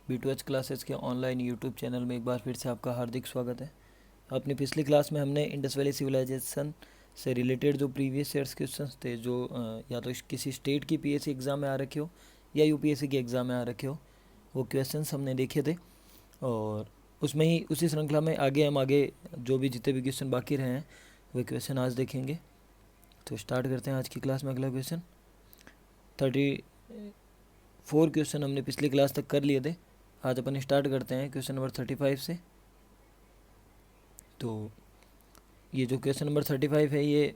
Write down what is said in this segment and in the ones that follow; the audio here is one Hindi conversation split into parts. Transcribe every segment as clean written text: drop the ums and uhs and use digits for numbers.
B2H क्लासेस के ऑनलाइन यूट्यूब चैनल में एक बार फिर से आपका हार्दिक स्वागत है। अपनी पिछली क्लास में हमने इंडस वैली सिविलाइजेशन से रिलेटेड जो प्रीवियस ईयर्स क्वेश्चंस थे जो या तो किसी स्टेट की पीएससी एग्ज़ाम में आ रखे हो या यूपीएससी की एग्ज़ाम में आ रखे हो, वो क्वेश्चंस हमने देखे थे। और उसमें ही उसी श्रृंखला में आगे जो भी जितने भी क्वेश्चन बाकी रहे हैं वे क्वेश्चन आज देखेंगे। तो स्टार्ट करते हैं आज की क्लास में। अगला क्वेश्चन 34 क्वेश्चन हमने पिछली क्लास तक कर लिए थे। आज अपन स्टार्ट करते हैं क्वेश्चन नंबर 35 से। तो ये जो क्वेश्चन नंबर 35 है ये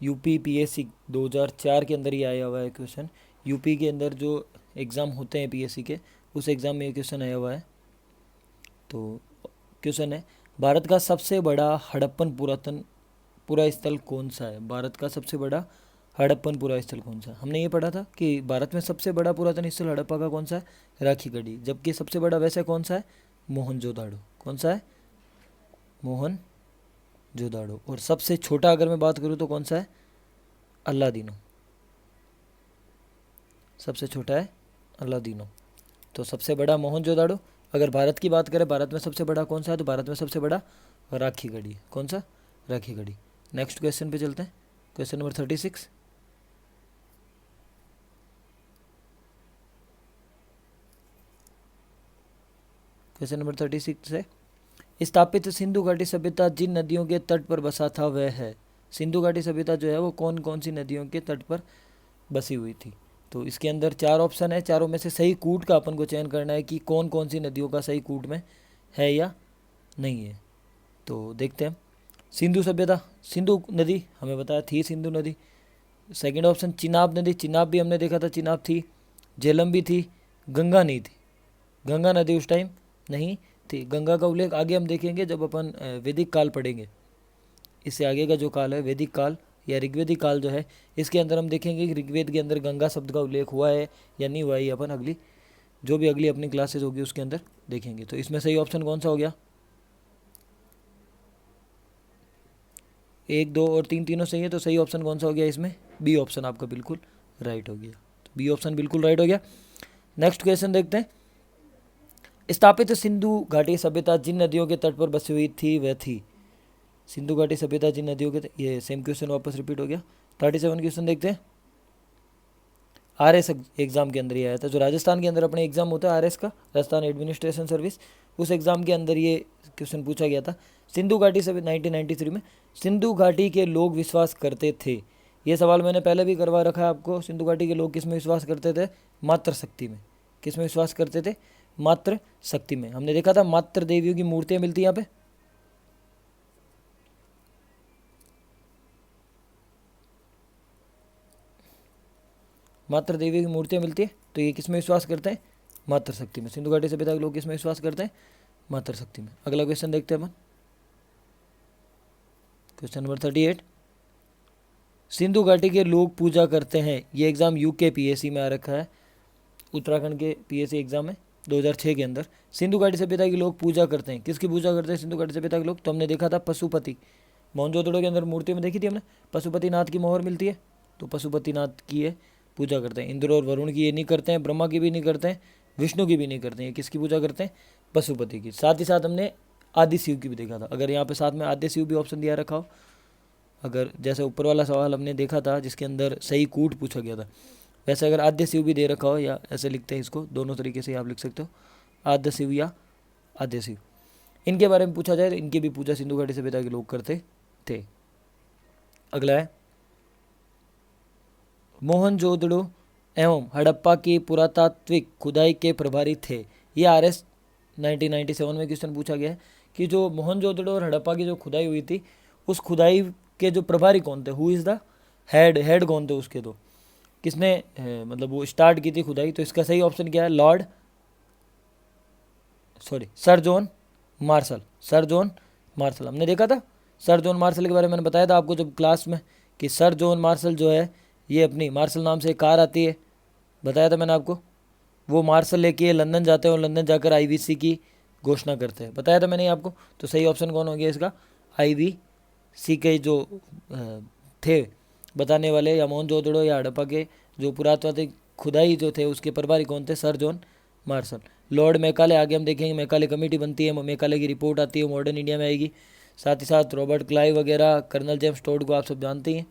यूपी पीएससी 2004 के अंदर ही आया हुआ है क्वेश्चन। यूपी के अंदर जो एग्ज़ाम होते हैं पीएससी के, उस एग्ज़ाम में ये क्वेश्चन आया हुआ है। तो क्वेश्चन है, भारत का सबसे बड़ा हड़प्पन पुरातन पुरा स्थल कौन सा है? भारत का सबसे बड़ा हड़प्पन पुरा स्थल कौन सा है? हमने ये पढ़ा था कि भारत में सबसे बड़ा पुरातन स्थल हड़प्पा का कौन सा है? राखीगढ़ी। जबकि सबसे बड़ा वैसे कौन सा है? मोहनजोदाड़ो। कौन सा है? मोहनजोदाड़ो। और सबसे छोटा अगर मैं बात करूँ तो कौन सा है? अल्लादीनो। सबसे छोटा है अल्लादीनो। तो सबसे बड़ा मोहनजोदाड़ो। अगर भारत की बात करें, भारत में सबसे बड़ा कौन सा है? तो भारत में सबसे बड़ा राखीगढ़ी। कौन सा? राखीगढ़ी। नेक्स्ट क्वेश्चन पे चलते हैं। Question number 36। क्वेश्चन नंबर 36 है, स्थापित सिंधु घाटी सभ्यता जिन नदियों के तट पर बसा था वह है। सिंधु घाटी सभ्यता जो है वो कौन कौन सी नदियों के तट पर बसी हुई थी? तो इसके अंदर 4 ऑप्शन है। चारों में से सही कूट का अपन को चयन करना है कि कौन कौन सी नदियों का सही कूट में है या नहीं है। तो देखते हैं। सिंधु सभ्यता, सिंधु नदी हमें बताया थी, सिंधु नदी। सेकंड ऑप्शन चिनाब नदी, चिनाब भी हमने देखा था, चिनाब थी। झेलम भी थी, गंगा नहीं थी। गंगा नदी उस टाइम नहीं थी। गंगा का उल्लेख आगे हम देखेंगे जब अपन वैदिक काल पढ़ेंगे। इससे आगे का जो काल है वैदिक काल या ऋग्वेदिक काल जो है, इसके अंदर हम देखेंगे कि ऋग्वेद के अंदर गंगा शब्द का उल्लेख हुआ है या नहीं हुआ है। अपन अगली अपनी क्लासेज होगी उसके अंदर देखेंगे। तो इसमें सही ऑप्शन कौन सा हो गया? 1, 2 और 3 तीनों सही है। तो सही ऑप्शन कौन सा हो गया इसमें? बी ऑप्शन आपका बिल्कुल राइट हो गया। तो बी ऑप्शन बिल्कुल राइट हो गया। नेक्स्ट क्वेश्चन देखते हैं। स्थापित सिंधु घाटी सभ्यता जिन नदियों के तट पर बसी हुई थी वह थी। सिंधु घाटी सभ्यता जिन नदियों के ये सेम क्वेश्चन वापस रिपीट हो गया। 37 क्वेश्चन देखते हैं। आरएस एग्जाम के अंदर ही आया था। जो राजस्थान के अंदर अपने एग्जाम होता है आरएस का, राजस्थान एडमिनिस्ट्रेशन सर्विस, उस एग्जाम के अंदर ये क्वेश्चन पूछा गया था। सिंधु घाटी से 1993 में सिंधु घाटी के लोग विश्वास करते थे। ये सवाल मैंने पहले भी करवा रखा है आपको। सिंधु घाटी के लोग किस में विश्वास करते थे? मातृ शक्ति में। किस में विश्वास करते थे? मातृ शक्ति में। हमने देखा था मातृ देवियों की मूर्तियां मिलती यहाँ पे। मातृ देवी की मूर्तियां मिलती है। तो ये किस में विश्वास करते हैं? मातृ शक्ति में। सिंधु घाटी सभ्यता के लोग किस में विश्वास करते हैं? मातृ शक्ति में। अगला क्वेश्चन देखते हैं अपन। Question number 38। सिंधु घाटी के लोग पूजा करते हैं। ये एग्जाम यूके पीएससी में आ रखा है, उत्तराखंड के पीएससी एग्जाम है 2006 के अंदर। सिंधु घाटी सभ्यता के लोग पूजा करते हैं। किसकी पूजा करते हैं सिंधु घाटी सभ्यता के लोग? तो हमने देखा था पशुपति। मोहनजोदड़ो के अंदर मूर्ति में देखी थी हमने, पशुपतिनाथ की मोहर मिलती है। तो पशुपतिनाथ की है पूजा करते हैं। इंद्र और वरुण की ये नहीं करते हैं, ब्रह्मा की भी नहीं करते हैं, विष्णु की भी नहीं करते हैं। किसकी पूजा करते हैं? पशुपति की। साथ ही साथ हमने आदि शिव की भी देखा था। अगर यहाँ पे साथ में आद्य शिव भी ऑप्शन दिया रखा हो, अगर जैसे ऊपर वाला सवाल हमने देखा था जिसके अंदर सही कूट पूछा गया था, वैसे अगर आद्य शिव भी दे रखा हो, या ऐसे लिखते हैं इसको, दोनों तरीके से आप लिख सकते हो, आद्य शिव या आद्य शिव, इनके बारे में पूछा जाए तो इनकी भी पूजा सिंधु घाटी सभ्यता के लोग करते थे। अगला है, मोहनजोदड़ो एवं हड़प्पा की पुरातात्विक खुदाई के प्रभारी थे। ये आरएस 1997 में क्वेश्चन पूछा गया है कि जो मोहनजोदड़ो और हड़प्पा की जो खुदाई हुई थी, उस खुदाई के जो प्रभारी कौन थे? हु इज़ द हेड कौन थे उसके? तो किसने मतलब वो स्टार्ट की थी खुदाई? तो इसका सही ऑप्शन क्या है? Sir John Marshall. Sir John Marshall हमने देखा था। सर जॉन मार्शल के बारे में मैंने बताया था आपको जब क्लास में, कि सर जॉन मार्शल जो है ये अपनी मार्शल नाम से एक कार आती है, बताया था मैंने आपको। वो मार्शल लेके लंदन जाते हैं और लंदन जाकर आईवीसी की घोषणा करते हैं, बताया था मैंने आपको। तो सही ऑप्शन कौन हो गया इसका? आईवीसी के जो थे बताने वाले, या मोहनजोदड़ो या हड़प्पा के जो पुरातात्विक खुदाई जो थे उसके प्रभारी कौन थे? Sir John Marshall. Lord Macaulay, आगे हम देखेंगे मैकाले कमेटी बनती है, मैकाले की रिपोर्ट आती है, मॉडर्न इंडिया में आएगी। साथ ही साथ रॉबर्ट क्लाइव वगैरह, कर्नल जेम्स टोड को आप सब जानते हैं,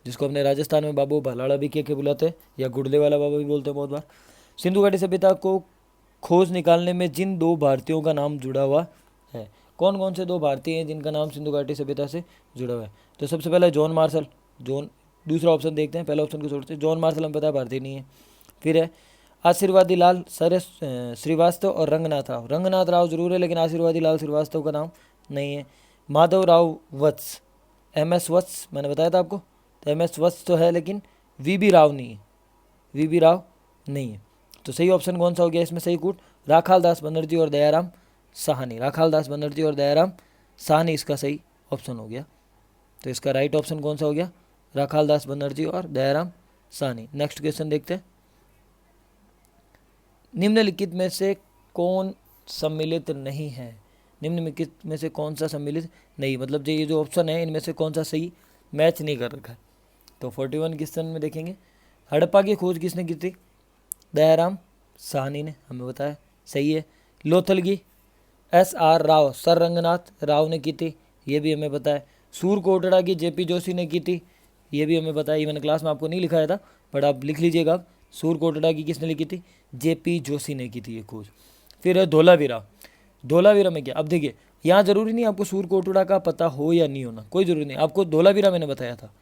जिसको अपने राजस्थान में बाबू भलाड़ा भी कह के बुलाते हैं, या गुड़ले वाला बाबा भी बोलते हैं बहुत बार। सिंधु घाटी सभ्यता को खोज निकालने में जिन 2 भारतीयों का नाम जुड़ा हुआ है, कौन कौन से 2 भारतीय हैं जिनका नाम सिंधु घाटी सभ्यता से जुड़ा हुआ है? तो सबसे पहले जॉन मार्शल, दूसरा ऑप्शन देखते हैं, पहला ऑप्शन को छोड़ते हैं। जॉन मार्शल हमें पता है भारतीय नहीं है। फिर है आशीर्वादी लाल श्रीवास्तव और रंगनाथ राव। रंगनाथ राव जरूर है, लेकिन आशीर्वादी लाल श्रीवास्तव का नाम नहीं है। माधव राव वत्स, MS वत्स मैंने बताया था आपको, तो MS वत्स तो है, लेकिन VB राव नहीं है, VB राव नहीं है। तो सही ऑप्शन कौन सा हो गया इसमें? सही कूट राखाल दास बनर्जी और दयाराम साहनी। राखाल दास बनर्जी और दयाराम साहनी इसका सही ऑप्शन हो गया। तो इसका राइट ऑप्शन कौन सा हो गया? राखाल दास बनर्जी और दयाराम साहनी। नेक्स्ट क्वेश्चन देखते हैं। निम्नलिखित में से कौन सम्मिलित नहीं है? निम्नलिखित में से कौन सा सम्मिलित नहीं, मतलब ये जो ऑप्शन है इनमें से कौन सा सही मैच नहीं कर रखा है? तो 41 क्वेश्चन में देखेंगे। हड़प्पा की खोज किसने की थी? दयाराम साहनी ने, हमें बताया, सही है। लोथल की SR राव, सर रंगनाथ राव ने की थी, ये भी हमें पता है। सूरकोटड़ा की JP जोशी ने की थी, ये भी हमें पता है। ये मैंने क्लास में आपको नहीं लिखाया था, बट आप लिख लीजिएगा। आप सूरकोटड़ा की किसने लिखी थी? JP जोशी ने की थी ये खोज। फिर है धोलावीरा। धोलावीरा में क्या, अब देखिए यहाँ जरूरी नहीं आपको सूरकोटड़ा का पता हो या नहीं होना, कोई जरूरी नहीं। आपको धोलावीरा मैंने बताया था,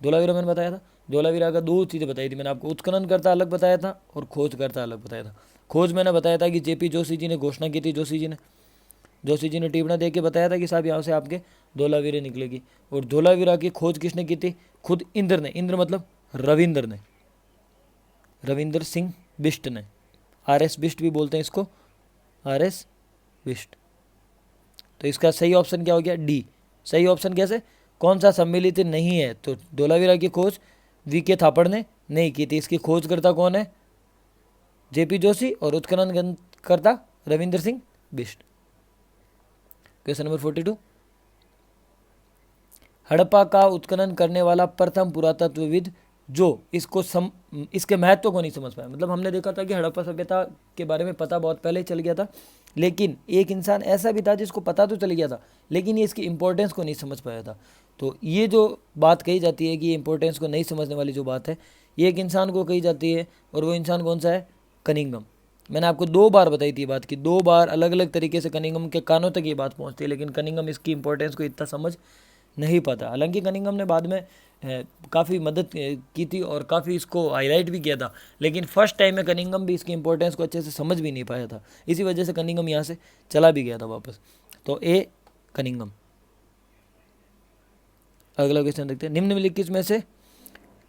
धोलावीरा मैंने बताया था। धोलावीरा का 2 चीज़ें बताई थी मैंने आपको, उत्खनन करता अलग बताया था और खोज करता अलग बताया था। खोज मैंने बताया था कि JP जोशी जी ने घोषणा की थी, जोशी जी ने टिप्पणी दे के बताया था कि साहब यहाँ से आपके धोलावीरा निकलेगी। और धोलावीरा की खोज किसने की थी? खुद इंद्र ने। इंद्र मतलब रविंद्र ने, रविंद्र सिंह बिष्ट ने। RS बिष्ट भी बोलते हैं इसको, RS बिष्ट। तो इसका सही ऑप्शन क्या हो गया? D। सही ऑप्शन कैसे, कौन सा सम्मिलित नहीं है? तो धोलावीरा की खोज VK थापड़ ने नहीं की थी। इसकी खोजकर्ता कौन है? JP जोशी, और उत्खनन करता रविंद्र सिंह बिष्ट। Question number 42। हड़प्पा का उत्खनन करने वाला प्रथम पुरातत्वविद जो इसके महत्व को नहीं समझ पाया। मतलब हमने देखा था कि हड़प्पा सभ्यता के बारे में पता बहुत पहले ही चल गया था, लेकिन एक इंसान ऐसा भी था जिसको पता तो चल गया था, लेकिन ये इसकी इंपॉर्टेंस को नहीं समझ पाया था। तो ये जो बात कही जाती है कि ये इंपॉर्टेंस को नहीं समझने वाली जो बात है, ये एक इंसान को कही जाती है, और वो इंसान कौन सा है? कनिंघम। मैंने आपको 2 बार बताई थी बात की, 2 बार अलग अलग तरीके से कनिंघम के कानों तक ये बात पहुंचती है, लेकिन कनिंघम इसकी इंपॉर्टेंस को इतना समझ नहीं पाता। हालांकि कनिंघम ने बाद में काफ़ी मदद की थी और काफ़ी इसको हाईलाइट भी किया था, लेकिन फर्स्ट टाइम में कनिंघम भी इसकी इंपॉर्टेंस को अच्छे से समझ भी नहीं पाया था। इसी वजह से कनिंघम यहाँ से चला भी गया था वापस। तो A कनिंघम। अगला क्वेश्चन देखते हैं। निम्नलिखित में से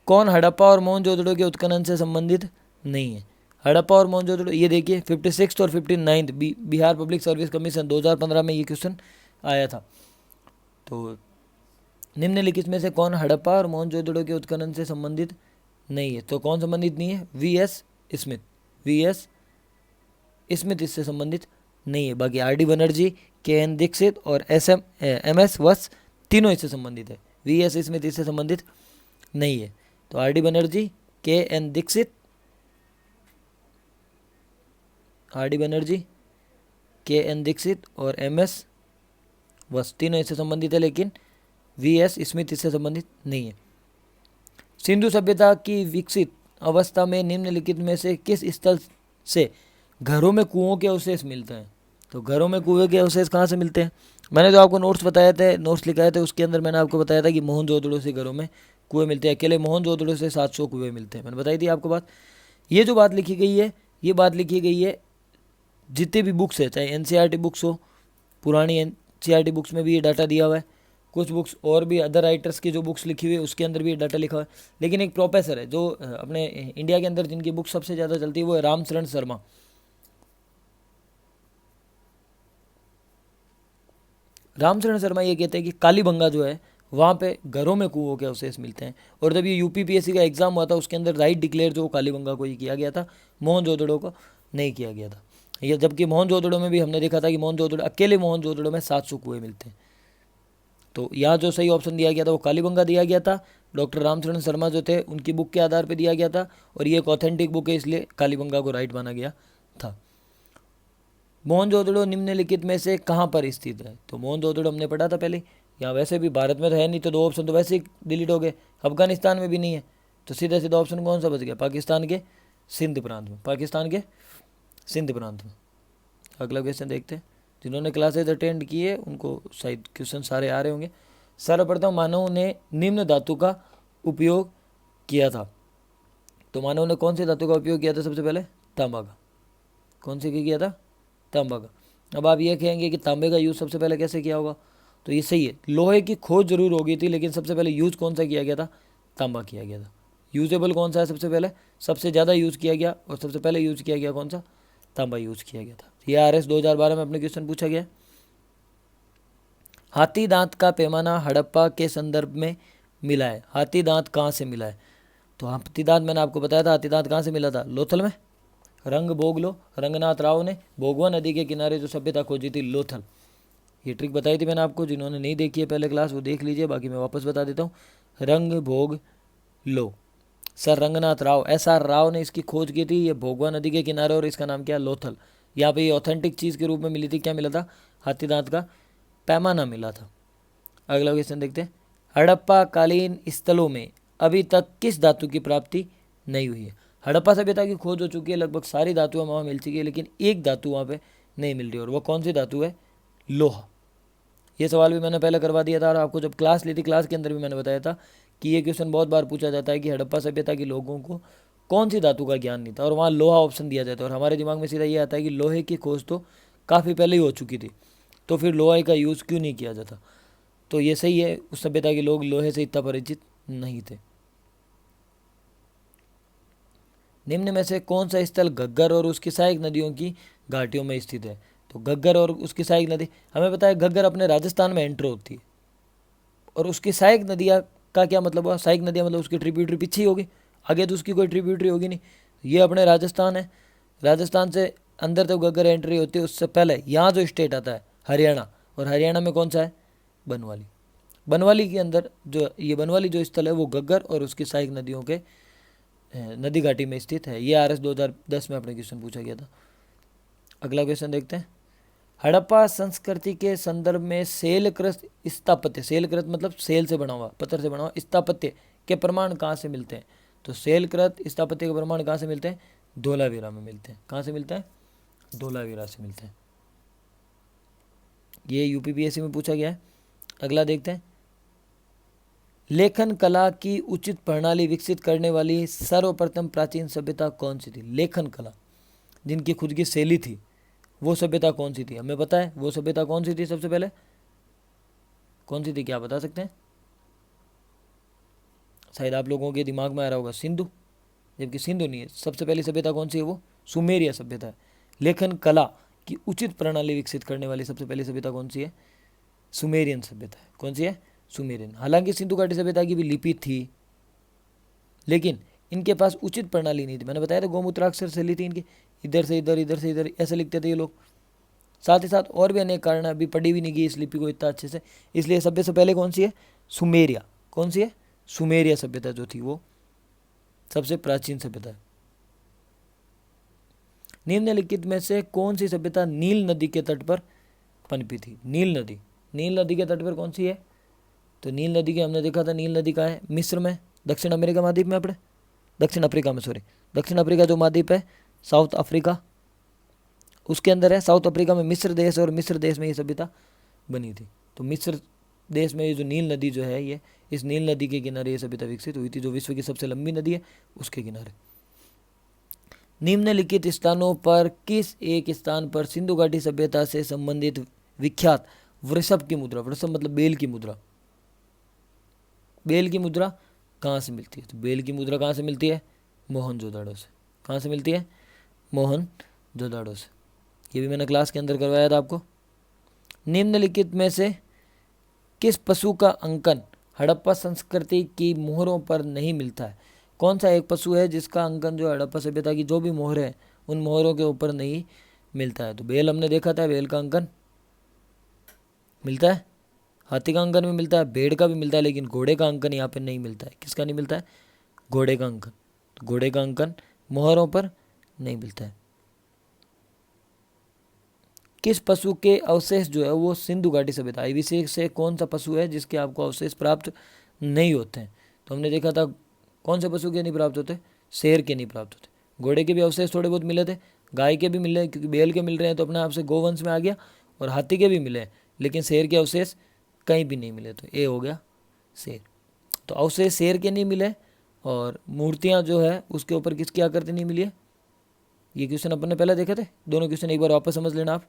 कौन हड़प्पा और मोहनजोदड़ो के उत्खनन से संबंधित नहीं है? हड़प्पा और मोहनजोदड़ो, ये देखिए 56 और 59 बिहार पब्लिक सर्विस कमीशन 2015 में ये क्वेश्चन आया था। तो निम्नलिखित में से कौन हड़प्पा और मोहनजोदड़ो के उत्खनन से संबंधित नहीं है? तो कौन संबंधित नहीं है? VS Smith. VS स्मिथ इससे संबंधित नहीं है। बाकी RD बनर्जी, KN दीक्षित और MS वत्स तीनों इससे संबंधित है। VS स्मिथ इससे संबंधित नहीं है। तो RD Banerjee, KN Dixit, RD Banerjee, KN Dixit और MS वत्स तीनों इससे संबंधित है, लेकिन VS स्मिथ इससे संबंधित नहीं है। सिंधु सभ्यता की विकसित अवस्था में निम्नलिखित में से किस स्थल से घरों में कुओं के अवशेष मिलते हैं? तो घरों में कुएं के अवशेष कहाँ से मिलते हैं? मैंने जो आपको नोट्स बताए थे, नोट्स लिखाए थे, उसके अंदर मैंने आपको बताया था कि मोहनजोदड़ो से घरों में कुएं मिलते हैं। अकेले मोहनजोदड़ो से 700 कुएं मिलते हैं, मैंने बताई थी आपको बात। ये जो बात लिखी गई है, ये बात लिखी गई है जितने भी बुक्स है, चाहे NCERT बुक्स हो, पुरानी NCERT बुक्स में भी ये डाटा दिया हुआ है, कुछ बुक्स और भी अदर राइटर्स की जो बुक्स लिखी हुई है उसके अंदर भी डाटा लिखा हुआ है। लेकिन एक प्रोफेसर है जो अपने इंडिया के अंदर जिनकी बुक सबसे ज़्यादा चलती है, वो है रामचरण शर्मा। रामचरण शर्मा ये कहते हैं कि कालीबंगा जो है वहाँ पे घरों में कुओं के अवशेष मिलते हैं। और जब ये UPPSC का एग्जाम हुआ था उसके अंदर राइट डिक्लेयर जो कालीबंगा को ही किया गया था, मोहनजोदड़ो को नहीं किया गया था। ये जबकि मोहनजोदड़ो में भी हमने देखा था कि मोहनजोदड़ो, अकेले मोहनजोदड़ो में 700 कुएं मिलते हैं। तो यहाँ जो सही ऑप्शन दिया गया था वो कालीबंगा दिया गया था, डॉक्टर रामचरण शर्मा जो थे उनकी बुक के आधार पर दिया गया था, और ये एक ऑथेंटिक बुक है इसलिए कालीबंगा को राइट माना गया था। मोहनजोदड़ो निम्नलिखित में से कहाँ पर स्थित है? तो मोहनजोदड़ो हमने पढ़ा था पहले, यहाँ वैसे भी भारत में तो है नहीं, तो 2 ऑप्शन तो वैसे ही डिलीट हो गए। अफगानिस्तान में भी नहीं है, तो सीधा सीधा ऑप्शन कौन सा बच गया? पाकिस्तान के सिंध प्रांत में, पाकिस्तान के सिंध प्रांत में। अगला क्वेश्चन देखते हैं। जिन्होंने क्लासेज अटेंड किए उनको शायद क्वेश्चन सारे आ रहे होंगे। सर्वप्रथम मानव ने निम्न धातु का उपयोग किया था। तो मानव ने कौन सी धातु का उपयोग किया था? सबसे पहले तांबा का। कौन सी किया था? तांबा का। अब आप ये कहेंगे कि तांबे का यूज़ सबसे पहले कैसे किया होगा? तो ये सही है, लोहे की खोज जरूर हो गई थी, लेकिन सबसे पहले यूज़ कौन सा किया गया था? तांबा किया गया था। यूजेबल कौन सा है सबसे पहले? सबसे ज़्यादा यूज़ किया गया, और सबसे पहले यूज़ किया गया कौन सा? तांबा यूज़ किया गया था। ये RS 2012 में अपने क्वेश्चन पूछा गया। हाथी दांत का पैमाना हड़प्पा के संदर्भ में मिला है। हाथी दांत कहाँ से मिला है? तो हाथी दांत मैंने आपको बताया था, हाथी दांत कहाँ से मिला था? लोथल में। रंग बोगलो, रंगनाथ राव ने भोगवा नदी के किनारे जो सभ्यता खोजी थी, लोथल। ये ट्रिक बताई थी मैंने आपको, जिन्होंने नहीं देखी है पहले क्लास वो देख लीजिए, बाकी मैं वापस बता देता हूँ। रंग भोग लो, सर रंगनाथ राव, SR राव ने इसकी खोज की थी। ये भोगवा नदी के किनारे, और इसका नाम क्या? लोथल। यहाँ पे ये ऑथेंटिक चीज़ के रूप में मिली थी। क्या मिला था? हाथी दांत का पैमाना मिला था। अगला क्वेश्चन देखते हैं। हड़प्पा कालीन स्थलों में अभी तक किस धातु की प्राप्ति नहीं हुई है? हड़प्पा सभ्यता की खोज हो चुकी है, लगभग सारी धातुएं वहाँ मिल चुकी है, लेकिन एक धातु वहाँ पे नहीं मिल रही, और वो कौन सी धातु है? लोहा। ये सवाल भी मैंने पहले करवा दिया था, और आपको जब क्लास ली थी, क्लास के अंदर भी मैंने बताया था कि ये क्वेश्चन बहुत बार पूछा जाता है कि हड़प्पा सभ्यता के लोगों को कौन सी धातु का ज्ञान नहीं था, और वहाँ लोहा ऑप्शन दिया जाता है, और हमारे दिमाग में सीधा ये आता है कि लोहे की खोज तो काफ़ी पहले ही हो चुकी थी, तो फिर लोहे का यूज़ क्यों नहीं किया जाता? तो ये सही है, उस सभ्यता के लोग लोहे से इतना परिचित नहीं थे। निम्न में से कौन सा स्थल घग्गर और उसकी सहायक नदियों की घाटियों में स्थित है? तो घग्गर और उसकी सहायक नदी, हमें पता है घग्गर अपने राजस्थान में एंटर होती है, और उसकी सहायक नदियाँ का क्या मतलब हुआ? सहायक नदियाँ मतलब उसकी ट्रिब्यूटरी पीछे ही होगी, आगे तो उसकी कोई ट्रिब्यूटरी होगी नहीं। ये अपने राजस्थान है, राजस्थान से अंदर जब घग्गर एंट्री होती है उससे पहले यहाँ जो स्टेट आता है हरियाणा, और हरियाणा में कौन सा है? बनवाली। बनवाली के अंदर जो ये बनवाली जो स्थल है वो घग्गर और उसकी सहायक नदियों के नदी घाटी में स्थित है। ये RS 2010 में अपने क्वेश्चन पूछा गया था। अगला क्वेश्चन देखते हैं। हड़प्पा संस्कृति के संदर्भ में सेलकृत स्थापत्य, सेलकृत मतलब सेल से बना हुआ, पत्थर से बना हुआ स्थापत्य के प्रमाण कहाँ से मिलते हैं? तो सेलकृत स्थापत्य के प्रमाण कहाँ से मिलते हैं? धोलावीरा में मिलते हैं। कहाँ से मिलते हैं? धोलावीरा से मिलते हैं। ये UPPSC में पूछा गया है। अगला देखते हैं। लेखन कला की उचित प्रणाली विकसित करने वाली सर्वप्रथम प्राचीन सभ्यता कौन सी थी? लेखन कला, जिनकी खुद की शैली थी, वो सभ्यता कौन सी थी? हमें पता है वो सभ्यता कौन सी थी। सबसे पहले कौन सी थी, क्या बता सकते हैं? शायद आप लोगों के दिमाग में आ रहा होगा सिंधु, जबकि सिंधु नहीं है। सबसे पहली सभ्यता कौन सी है? वो सुमेरिया सभ्यता है। लेखन कला की उचित प्रणाली विकसित करने वाली सबसे पहली सभ्यता कौन सी है? सुमेरियन सभ्यता है। कौन सी है? सुमेरियन। हालांकि सिंधु घाटी सभ्यता की भी लिपि थी, लेकिन इनके पास उचित प्रणाली नहीं थी। मैंने बताया था गोमूत्राक्षर शैली थी इनकी, इधर से इधर, इधर से इधर, ऐसे लिखते थे ये लोग। साथ ही साथ और भी अनेक कारण अभी पढ़ी भी नहीं गई इस लिपि को इतना अच्छे से, इसलिए सभ्य से पहले कौन सी है? सुमेरिया। कौन सी है? सुमेरिया सभ्यता जो थी वो सबसे प्राचीन सभ्यता है। निम्नलिखित में से कौन सी सभ्यता नील नदी के तट पर पनपी थी? नील नदी, नील नदी के तट पर कौन सी है? तो नील नदी के हमने देखा था, नील नदी का है मिस्र में, दक्षिण अमेरिका महाद्वीप में, अपने दक्षिण अफ्रीका में, सॉरी दक्षिण अफ्रीका जो महाद्वीप है, साउथ अफ्रीका, उसके अंदर है। साउथ अफ्रीका में मिस्र देश, और मिस्र देश में ये सभ्यता बनी थी। तो मिस्र देश में ये जो नील नदी जो है, ये इस नील नदी के किनारे ये सभ्यता विकसित हुई थी, जो विश्व की सबसे लंबी नदी है उसके किनारे। निम्नलिखित स्थानों पर किस एक स्थान पर सिंधु घाटी सभ्यता से संबंधित विख्यात वृषभ की मुद्रा, वृषभ मतलब बेल की मुद्रा, बेल की मुद्रा कहाँ से मिलती है? तो बेल की मुद्रा कहाँ से मिलती है? मोहनजोदड़ो से। कहाँ से मिलती है? मोहनजोदड़ो से। ये भी मैंने क्लास के अंदर करवाया था आपको। निम्नलिखित में से किस पशु का अंकन हड़प्पा संस्कृति की मोहरों पर नहीं मिलता है? कौन सा एक पशु है जिसका अंकन जो हड़प्पा सभ्यता की जो भी मोहर है उन मोहरों के ऊपर नहीं मिलता है? तो बेल हमने देखा था, बेल का अंकन मिलता है हाथी का अंकन भी मिलता है, भेड़ का भी मिलता है, लेकिन घोड़े का अंकन यहाँ पे नहीं मिलता है। किसका नहीं मिलता है? घोड़े का अंकन। तो घोड़े का अंकन मोहरों पर नहीं मिलता है। किस पशु के अवशेष जो है वो सिंधु घाटी सभ्यता, आईवीसी से कौन सा पशु है जिसके आपको अवशेष प्राप्त नहीं होते हैं? तो हमने देखा था कौन से पशु के नहीं प्राप्त होते? शेर के नहीं प्राप्त होते। घोड़े के भी अवशेष थोड़े बहुत मिले थे, गाय के भी मिले, क्योंकि बैल के मिल रहे हैं तो अपने आप से गोवंश में आ गया, और हाथी के भी मिले, लेकिन शेर के अवशेष कहीं भी नहीं मिले, तो ये हो गया शेर। तो अवशेष शेर के नहीं मिले, और मूर्तियाँ जो है उसके ऊपर किसकी आकृति नहीं मिली है? ये क्वेश्चन अपन ने पहले देखे थे, दोनों क्वेश्चन एक बार वापस समझ लेना आप।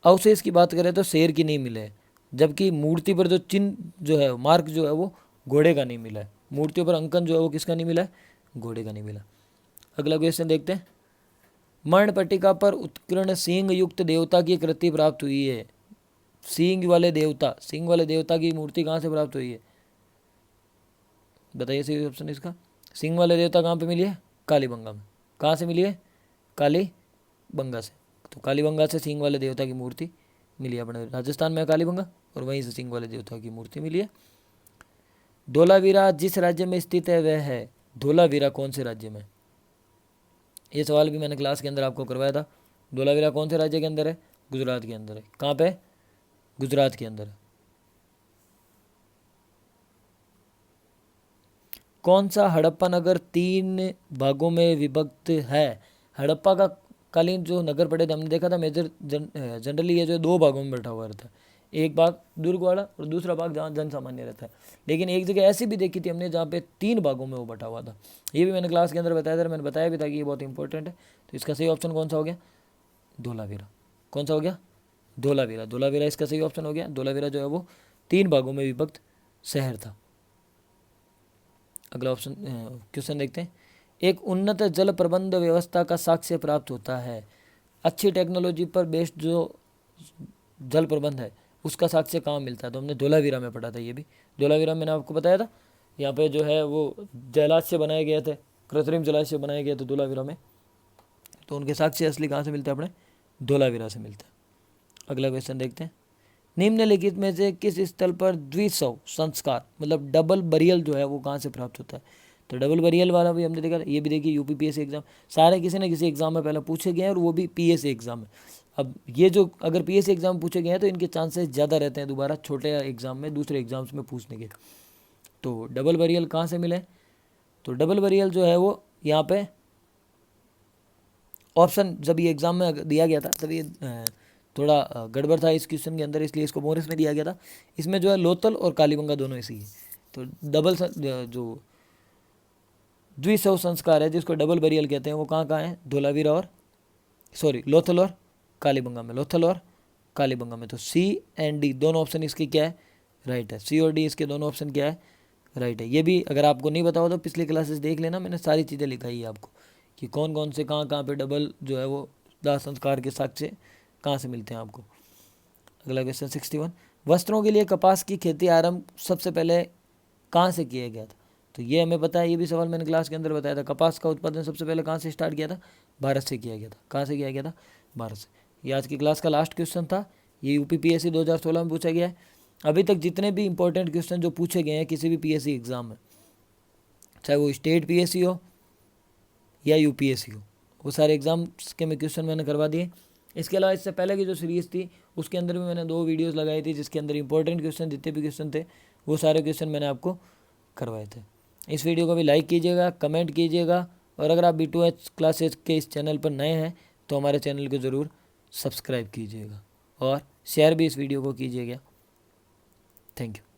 अवशेष की बात करें तो शेर की नहीं मिले, जबकि मूर्ति पर जो चिन्ह जो है, मार्क जो है वो घोड़े का नहीं मिला है। मूर्तियों पर अंकन जो है वो किसका नहीं मिला है? घोड़े का नहीं मिला। अगला क्वेश्चन देखते हैं। मर्ण पट्टिका पर उत्कीर्ण सिंह युक्त देवता की कृति प्राप्त हुई है। सिंह वाले देवता की मूर्ति कहाँ से प्राप्त हुई है? बताइए सही ऑप्शन इसका। सिंह वाले देवता कहाँ पे मिली है? कालीबंगा में। कहाँ से मिली है? कालीबंगा से। तो कालीबंगा से सिंह वाले देवता की मूर्ति मिली है अपने राजस्थान में, कालीबंगा, और वहीं से सिंह वाले देवता की मूर्ति मिली है। धोलावीरा जिस राज्य में स्थित है वह है? धोलावीरा कौन से राज्य में? ये सवाल भी मैंने क्लास के अंदर आपको करवाया था। धोलावीरा कौन से राज्य के अंदर है? गुजरात के अंदर है। कहाँ पे? गुजरात के अंदर है। कौन सा हड़प्पा नगर 3 भागों में विभक्त है? हड़प्पा का कालीन जो नगर पड़े थे, हमने देखा था मेजर जनरली ये जो 2 भागों में बैठा हुआ रहता है। एक भाग दुर्ग वाला और दूसरा भाग जहाँ जन सामान्य रहता है। लेकिन एक जगह ऐसी भी देखी थी हमने जहाँ पे 3 भागों में वो बैठा हुआ था। ये भी मैंने क्लास के अंदर बताया था, मैंने बताया भी था कि ये बहुत इंपॉर्टेंट है। तो इसका सही ऑप्शन कौन सा हो गया? धोलावीरा। कौन सा हो गया? धोलावीरा। धोलावीरा इसका सही ऑप्शन हो गया। धोलावीरा जो है वो 3 भागों में विभक्त शहर था। अगला ऑप्शन क्वेश्चन देखते हैं। एक उन्नत जल प्रबंध व्यवस्था का साक्ष्य प्राप्त होता है। अच्छी टेक्नोलॉजी पर बेस्ड जो जल प्रबंध है उसका साक्ष्य कहाँ मिलता है? तो हमने धोलावीरा में पढ़ा था। ये भी धोलावीरा मैंने आपको बताया था। यहाँ पे जो है वो जलाशय बनाए गए थे, कृत्रिम जलाशय बनाए गए थे धोलावीरा में। तो उनके साक्ष्य असली कहाँ से मिलते हैं? अपने धोलावीरा से मिलते हैं। अगला क्वेश्चन देखते हैं। निम्नलिखित में से किस स्थल पर द्विशव संस्कार मतलब डबल बरियल जो है वो कहाँ से प्राप्त होता है? तो डबल बरियल वाला भी हमने देखा। ये भी देखिए यूपी पीएससी एग्जाम, सारे किसी न किसी एग्जाम में पहले पूछे गए हैं, और वो भी पीएससी एग्जाम में। अब ये जो अगर पीएससी एग्जाम पूछे गए हैं तो इनके चांसेस ज़्यादा रहते हैं दोबारा छोटे एग्जाम में, दूसरे एग्जाम्स में पूछने के। तो डबल बरियल कहाँ से मिले? तो डबल बरियल जो है वो यहाँ पे ऑप्शन जब ये एग्जाम में दिया गया था तब ये थोड़ा गड़बड़ था इस क्वेश्चन के अंदर, इसलिए इसको मोरिस में दिया गया था। इसमें जो है लोथल और कालीबंगा दोनों इसी है। तो डबल जो द्विशव संस्कार है जिसको डबल बरियल कहते हैं वो कहाँ कहाँ है? धोलावीरा और लोथल और कालीबंगा में। लोथल और कालीबंगा में। तो सी एंड डी दोनों ऑप्शन इसके क्या है? राइट है। सी और डी इसके दोनों ऑप्शन क्या है? राइट है। ये भी अगर आपको नहीं पता हो तो पिछली क्लासेस देख लेना, मैंने सारी चीज़ें लिखाई है आपको कि कौन कौन से कहाँ कहाँ पे डबल जो है वो दाह संस्कार के साक्ष्य कहाँ से मिलते हैं आपको। अगला क्वेश्चन 61। वस्त्रों के लिए कपास की खेती आरंभ सबसे पहले कहाँ से किया गया था? तो ये हमें पता है, ये भी सवाल मैंने क्लास के अंदर बताया था। कपास का उत्पादन सबसे पहले कहाँ से स्टार्ट किया था? भारत से किया गया था। कहाँ से किया गया था? भारत से। ये आज की क्लास का लास्ट क्वेश्चन था। ये यूपी पीएससी 2016 में पूछा गया है। अभी तक जितने भी इंपॉर्टेंट क्वेश्चन जो पूछे गए हैं किसी भी पीएससी एग्जाम में, चाहे वो स्टेट पीएससी हो या यूपीएससी हो, वो सारे एग्जाम्स के में क्वेश्चन मैंने करवा दिए। इसके अलावा इससे पहले की जो सीरीज़ थी उसके अंदर भी मैंने 2 वीडियोस लगाई थी जिसके अंदर इंपॉर्टेंट क्वेश्चन जितने भी क्वेश्चन थे वो सारे क्वेश्चन मैंने आपको करवाए थे। इस वीडियो को भी लाइक कीजिएगा, कमेंट कीजिएगा, और अगर आप B2H क्लासेस के इस चैनल पर नए हैं तो हमारे चैनल को ज़रूर सब्सक्राइब कीजिएगा और शेयर भी इस वीडियो को कीजिएगा। Thank you.